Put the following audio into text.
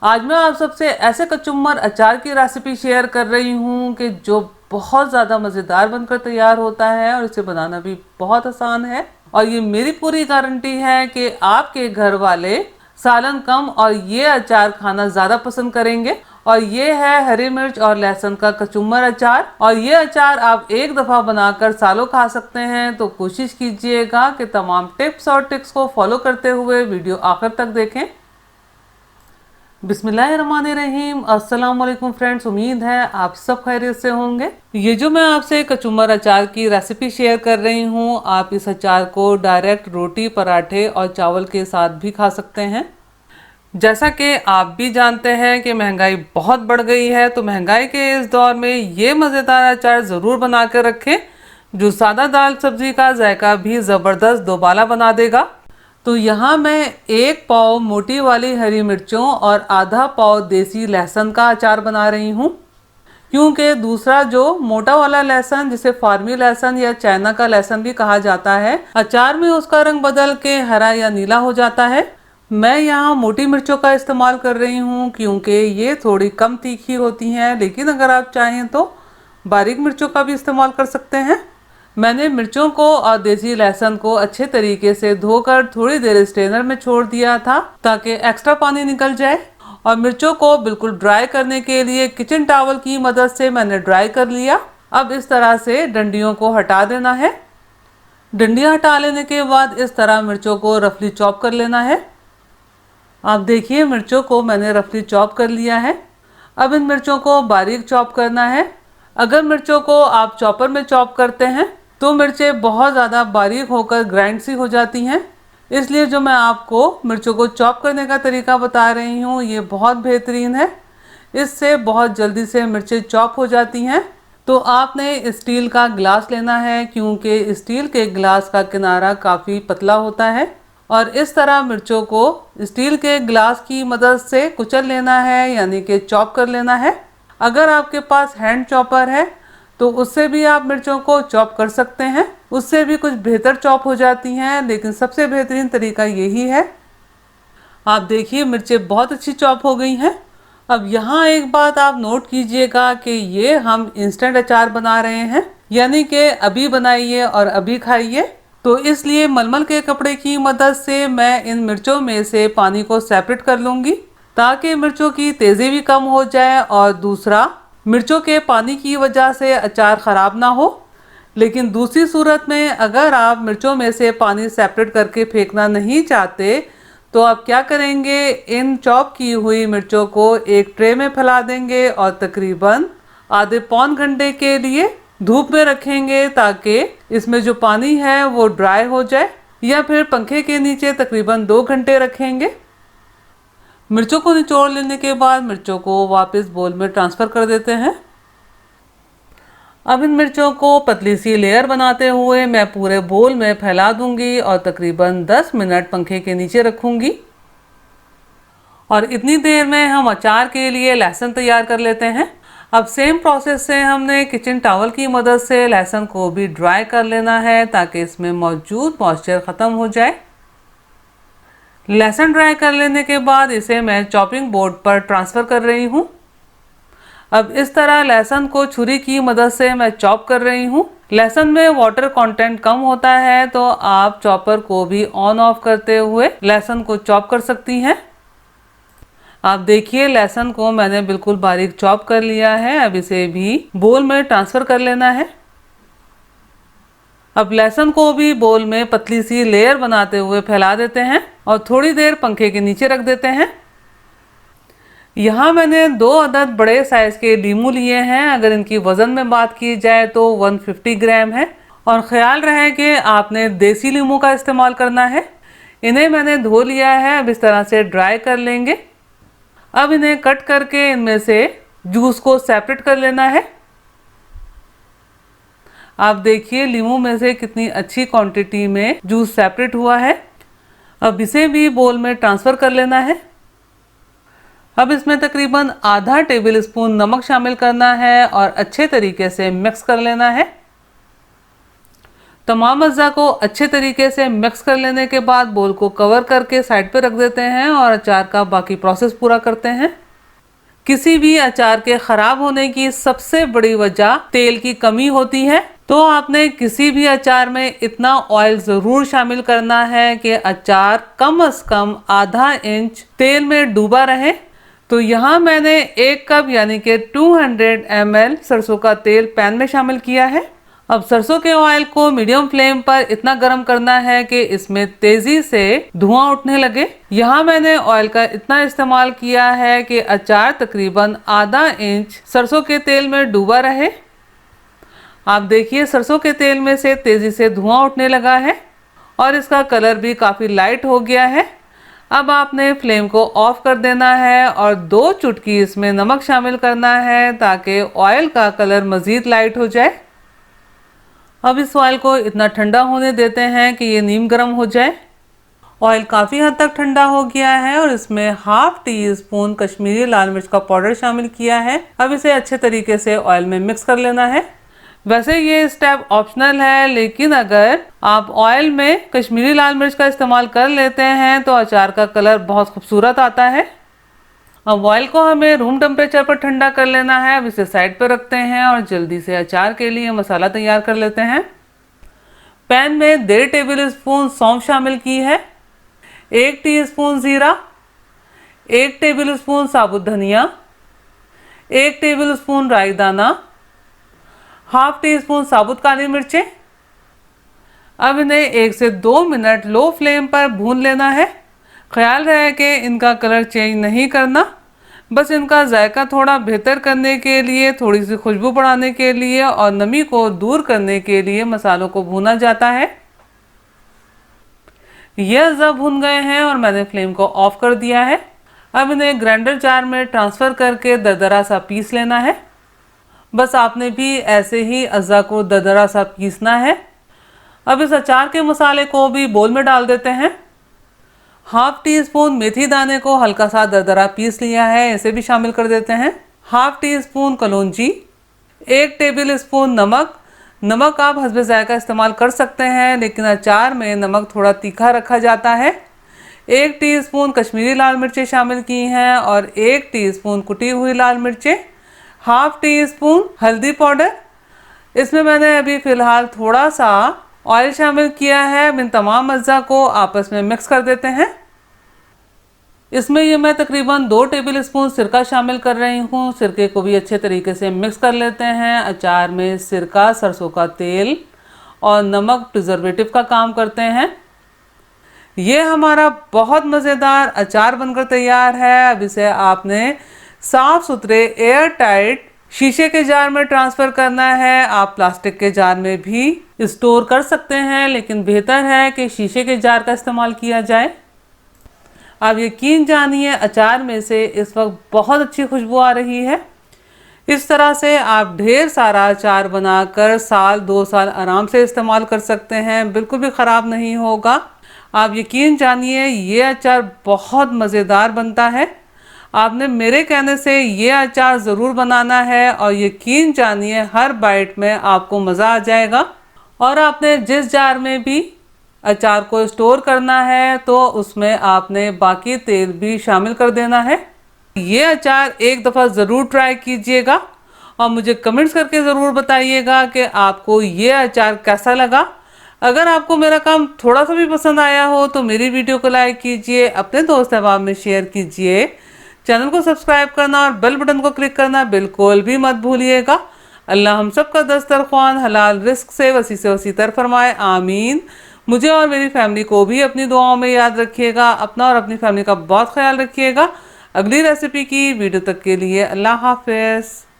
आज मैं आप सबसे ऐसे कचुम्बर अचार की रेसिपी शेयर कर रही हूँ कि जो बहुत ज़्यादा मज़ेदार बनकर तैयार होता है और इसे बनाना भी बहुत आसान है। और ये मेरी पूरी गारंटी है कि आपके घर वाले सालन कम और ये अचार खाना ज़्यादा पसंद करेंगे। और ये है हरी मिर्च और लहसुन का कचुम्बर अचार। और ये अचार आप एक दफ़ा बनाकर सालों खा सकते हैं। तो कोशिश कीजिएगा कि तमाम टिप्स और ट्रिक्स को फॉलो करते हुए वीडियो आखिर तक देखें। बिस्मिल्लाहिर्रहमानिर्रहीम। अस्सलाम वालेकुम फ्रेंड्स, उम्मीद है आप सब खैरियत से होंगे। ये जो मैं आपसे कचुम्बर अचार की रेसिपी शेयर कर रही हूँ, आप इस अचार को डायरेक्ट रोटी, पराठे और चावल के साथ भी खा सकते हैं। जैसा कि आप भी जानते हैं कि महंगाई बहुत बढ़ गई है, तो महंगाई के इस दौर में ये मज़ेदार अचार ज़रूर बना कर रखें जो सादा दाल सब्जी का जायका भी ज़बरदस्त दोबाला बना देगा। तो यहाँ मैं 1 पाव मोटी वाली हरी मिर्चों और आधा पाव देसी लहसुन का अचार बना रही हूँ, क्योंकि दूसरा जो मोटा वाला लहसुन, जिसे फार्मी लहसुन या चाइना का लहसुन भी कहा जाता है, अचार में उसका रंग बदल के हरा या नीला हो जाता है। मैं यहाँ मोटी मिर्चों का इस्तेमाल कर रही हूँ क्योंकि ये थोड़ी कम तीखी होती हैं, लेकिन अगर आप चाहें तो बारीक मिर्चों का भी इस्तेमाल कर सकते हैं। मैंने मिर्चों को और देसी लहसुन को अच्छे तरीके से धोकर थोड़ी देर स्ट्रेनर में छोड़ दिया था ताकि एक्स्ट्रा पानी निकल जाए। और मिर्चों को बिल्कुल ड्राई करने के लिए किचन टॉवल की मदद से मैंने ड्राई कर लिया। अब इस तरह से डंडियों को हटा देना है। डंडियाँ हटा लेने के बाद इस तरह मिर्चों को रफली चॉप कर लेना है। आप देखिए, मिर्चों को मैंने रफली चॉप कर लिया है। अब इन मिर्चों को बारीक चॉप करना है। अगर मिर्चों को आप चॉपर में चॉप करते हैं तो मिर्चें बहुत ज़्यादा बारीक होकर ग्राइंड सी हो जाती हैं, इसलिए जो मैं आपको मिर्चों को चॉप करने का तरीका बता रही हूँ ये बहुत बेहतरीन है। इससे बहुत जल्दी से मिर्चें चॉप हो जाती हैं। तो आपने स्टील का ग्लास लेना है, क्योंकि स्टील के ग्लास का किनारा काफ़ी पतला होता है। और इस तरह मिर्चों को स्टील के ग्लास की मदद से कुचल लेना है, यानी कि चॉप कर लेना है। अगर आपके पास हैंड चॉपर है तो उससे भी आप मिर्चों को चॉप कर सकते हैं, उससे भी कुछ बेहतर चॉप हो जाती हैं, लेकिन सबसे बेहतरीन तरीका यही है। आप देखिए, मिर्चें बहुत अच्छी चॉप हो गई हैं। अब यहाँ एक बात आप नोट कीजिएगा कि ये हम इंस्टेंट अचार बना रहे हैं, यानी कि अभी बनाइए और अभी खाइए। तो इसलिए मलमल के कपड़े की मदद से मैं इन मिर्चों में से पानी को सेपरेट कर लूँगी, ताकि मिर्चों की तेज़ी भी कम हो जाए और दूसरा, मिर्चों के पानी की वजह से अचार ख़राब ना हो। लेकिन दूसरी सूरत में अगर आप मिर्चों में से पानी सेपरेट करके फेंकना नहीं चाहते तो आप क्या करेंगे, इन चॉप की हुई मिर्चों को एक ट्रे में फैला देंगे और तकरीबन आधे पौन घंटे के लिए धूप में रखेंगे, ताकि इसमें जो पानी है वो ड्राई हो जाए, या फिर पंखे के नीचे तकरीबन 2 घंटे रखेंगे। मिर्चों को निचोड़ लेने के बाद मिर्चों को वापस बोल में ट्रांसफ़र कर देते हैं। अब इन मिर्चों को पतली सी लेयर बनाते हुए मैं पूरे बोल में फैला दूंगी और तकरीबन 10 मिनट पंखे के नीचे रखूंगी। और इतनी देर में हम अचार के लिए लहसुन तैयार कर लेते हैं। अब सेम प्रोसेस से हमने किचन टॉवल की मदद से लहसुन को भी ड्राई कर लेना है, ताकि इसमें मौजूद मॉइस्चर ख़त्म हो जाए। लहसुन ड्राई कर लेने के बाद इसे मैं चॉपिंग बोर्ड पर ट्रांसफ़र कर रही हूँ। अब इस तरह लहसुन को छुरी की मदद से मैं चॉप कर रही हूँ। लहसुन में वाटर कंटेंट कम होता है, तो आप चॉपर को भी ऑन ऑफ करते हुए लहसुन को चॉप कर सकती हैं। आप देखिए, लहसुन को मैंने बिल्कुल बारीक चॉप कर लिया है। अब इसे भी बोल में ट्रांसफ़र कर लेना है। अब लहसुन को भी बोल में पतली सी लेयर बनाते हुए फैला देते हैं और थोड़ी देर पंखे के नीचे रख देते हैं। यहाँ मैंने 2 अदद बड़े साइज़ के लीमू लिए हैं। अगर इनकी वज़न में बात की जाए तो 150 ग्राम है। और ख़्याल रहे कि आपने देसी लीमू का इस्तेमाल करना है। इन्हें मैंने धो लिया है। अब इस तरह से ड्राई कर लेंगे। अब इन्हें कट करके इनमें से जूस को सेपरेट कर लेना है। आप देखिए, लीमू में से कितनी अच्छी क्वांटिटी में जूस सेपरेट हुआ है। अब इसे भी बोल में ट्रांसफ़र कर लेना है। अब इसमें तकरीबन आधा टेबल स्पून नमक शामिल करना है और अच्छे तरीके से मिक्स कर लेना है। तमाम अज्जा को अच्छे तरीके से मिक्स कर लेने के बाद बोल को कवर करके साइड पे रख देते हैं और अचार का बाकी प्रोसेस पूरा करते हैं। किसी भी अचार के खराब होने की सबसे बड़ी वजह तेल की कमी होती है, तो आपने किसी भी अचार में इतना ऑयल ज़रूर शामिल करना है कि अचार कम से कम आधा इंच तेल में डूबा रहे। तो यहाँ मैंने 1 कप यानी कि 200 ml सरसों का तेल पैन में शामिल किया है। अब सरसों के ऑयल को मीडियम फ्लेम पर इतना गर्म करना है कि इसमें तेजी से धुआं उठने लगे। यहाँ मैंने ऑयल का इतना इस्तेमाल किया है कि अचार तकरीबन आधा इंच सरसों के तेल में डूबा रहे। आप देखिए सरसों के तेल में से तेजी से धुआं उठने लगा है और इसका कलर भी काफ़ी लाइट हो गया है। अब आपने फ्लेम को ऑफ कर देना है और 2 चुटकी इसमें नमक शामिल करना है ताकि ऑयल का कलर मज़ीद लाइट हो जाए। अब इस ऑयल को इतना ठंडा होने देते हैं कि ये नीम गर्म हो जाए। ऑयल काफ़ी हद तक ठंडा हो गया है और इसमें ½ टीस्पून कश्मीरी लाल मिर्च का पाउडर शामिल किया है। अब इसे अच्छे तरीके से ऑयल में मिक्स कर लेना है। वैसे ये स्टेप ऑप्शनल है, लेकिन अगर आप ऑयल में कश्मीरी लाल मिर्च का इस्तेमाल कर लेते हैं तो अचार का कलर बहुत खूबसूरत आता है। अब ऑयल को हमें रूम टेम्परेचर पर ठंडा कर लेना है। अब इसे साइड पर रखते हैं और जल्दी से अचार के लिए मसाला तैयार कर लेते हैं। पैन में 1.5 टेबल स्पून सौंफ शामिल की है, 1 टीस्पून जीरा, 1 टेबल स्पून साबुत धनिया, 1 टेबल स्पून राई दाना, ½ टीस्पून साबुत काली मिर्चें। अब इन्हें 1 से 2 मिनट लो फ्लेम पर भून लेना है। ख्याल रहे कि इनका कलर चेंज नहीं करना, बस इनका जायका थोड़ा बेहतर करने के लिए, थोड़ी सी खुशबू बढ़ाने के लिए और नमी को दूर करने के लिए मसालों को भूना जाता है। ये अज़्ज़ा भून गए हैं और मैंने फ्लेम को ऑफ कर दिया है। अब इन्हें ग्राइंडर जार में ट्रांसफ़र करके दरदरा सा पीस लेना है। बस आपने भी ऐसे ही अज़्ज़ा को दरदरा सा पीसना है। अब इस अचार के मसाले को भी बोल में डाल देते हैं। ½ टीस्पून मेथी दाने को हल्का सा दरदरा पीस लिया है, इसे भी शामिल कर देते हैं। ½ टीस्पून कलौंजी, 1 टेबल स्पून नमक। नमक आप हस्बे ज़ायका इस्तेमाल कर सकते हैं, लेकिन अचार में नमक थोड़ा तीखा रखा जाता है। 1 टीस्पून कश्मीरी लाल मिर्चें शामिल की हैं और 1 टीस्पून कुटी हुई लाल मिर्चें, ½ टीस्पून हल्दी पाउडर। इसमें मैंने अभी फ़िलहाल थोड़ा सा ऑयल शामिल किया है। इन तमाम अज्जा को आपस में मिक्स कर देते हैं। इसमें ये मैं तकरीबन 2 टेबल स्पून सिरका शामिल कर रही हूँ। सिरके को भी अच्छे तरीके से मिक्स कर लेते हैं। अचार में सिरका, सरसों का तेल और नमक प्रिजर्वेटिव का काम करते हैं। ये हमारा बहुत मज़ेदार अचार बनकर तैयार है। अब इसे आपने साफ़ सुथरे एयर टाइट शीशे के जार में ट्रांसफ़र करना है। आप प्लास्टिक के जार में भी स्टोर कर सकते हैं, लेकिन बेहतर है कि शीशे के जार का इस्तेमाल किया जाए। आप यकीन जानिए अचार में से इस वक्त बहुत अच्छी खुशबू आ रही है। इस तरह से आप ढेर सारा अचार बनाकर 1-2 साल आराम से इस्तेमाल कर सकते हैं, बिल्कुल भी ख़राब नहीं होगा। आप यकीन जानिए ये अचार बहुत मज़ेदार बनता है। आपने मेरे कहने से ये अचार ज़रूर बनाना है और यकीन जानिए हर बाइट में आपको मज़ा आ जाएगा। और आपने जिस जार में भी अचार को स्टोर करना है तो उसमें आपने बाकी तेल भी शामिल कर देना है। ये अचार एक दफ़ा ज़रूर ट्राई कीजिएगा और मुझे कमेंट्स करके ज़रूर बताइएगा कि आपको ये अचार कैसा लगा। अगर आपको मेरा काम थोड़ा सा भी पसंद आया हो तो मेरी वीडियो को लाइक कीजिए, अपने दोस्त अहबाब में शेयर कीजिए, चैनल को सब्सक्राइब करना और बेल बटन को क्लिक करना बिल्कुल भी मत भूलिएगा। अल्लाह हम सब का दस्तरख्वान हलाल रिस्क से वसी तर फरमाए, आमीन। मुझे और मेरी फैमिली को भी अपनी दुआओं में याद रखिएगा। अपना और अपनी फैमिली का बहुत ख्याल रखिएगा। अगली रेसिपी की वीडियो तक के लिए अल्लाह हाफ़िज़।